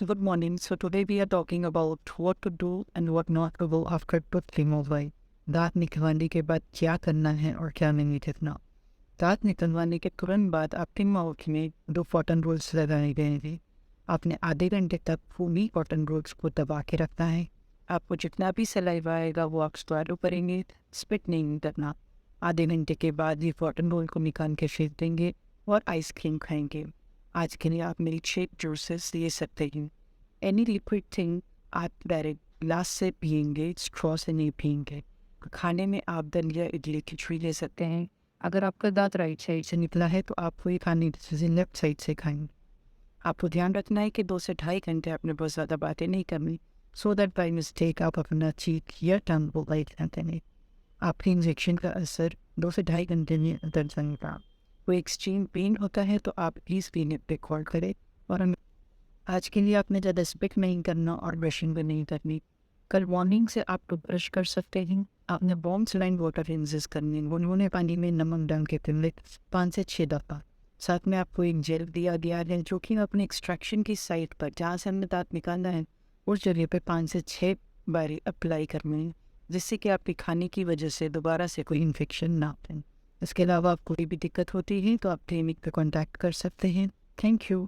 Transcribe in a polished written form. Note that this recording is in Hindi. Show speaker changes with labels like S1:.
S1: Good morning. So today we are talking about what to do and what not to do after tooth removal. दांत निकलवाने के बाद क्या करना है और क्या नहीं करना। दांत निकलवाने के तुरंत बाद आपके माउथ में 2 कॉटन रोल्स लगाए गए हैं। आपने आधे घंटे तक पूरी कॉटन रोल्स को दबा के रखना है। आपको जितना भी सलाइवा आएगा वो आप स्वैलो करेंगे, स्पिट नहीं करना। आधे घंटे के बाद ये कॉटन रोल को निकाल के फेंक देंगे और आइसक्रीम खाएंगे। आज के लिए आप मिल्क शेक जूसेस ले सकते हैं। एनी लिक्विड थिंग आप डायरेक्ट ग्लास से पियेंगे, स्ट्रॉ से नहीं पियेंगे। खाने में आप दलिया, इडली, खिचड़ी ले सकते हैं। अगर आपका दांत राइट साइड से निकला है तो आप वही खाने की लेफ्ट साइड से खाएंगे। आपको ध्यान रखना है कि 2 से ढाई घंटे आपने बहुत ज़्यादा बातें नहीं करनी, सो दैट बाई मिस्टेक आप अपना चीक या टंग को लाइट करते हैं। आपके इंजेक्शन का असर 2 से ढाई घंटे में उतर जाएगा। कोई एक्सट्रीम पेन होता है तो आप प्लीज़ क्लिनिक पे कॉल करें। और आज के लिए आपने ज़्यादा स्पिक नहीं करना और ब्रशिंग भी नहीं करनी। कल मॉर्निंग से आप टूथब्रश कर सकते हैं। आपने वार्म सलाइन वाटर इंजेस्ट करनी है, गुनगुने पानी में नमक डाल के पीने 5 से 6 दफ़ा। साथ में आपको एक जेल दिया गया है जो कि अपने एक्सट्रैक्शन की साइट पर जहाँ से हमने दांत निकालना है उस जगह पे 5 से 6 बारी अप्लाई करनी है, जिससे कि आपके खाने की वजह से दोबारा से कोई इन्फेक्शन ना आए। इसके अलावा आपको कोई भी दिक्कत होती है तो आप क्लिनिक पे कॉन्टैक्ट कर सकते हैं। Thank you.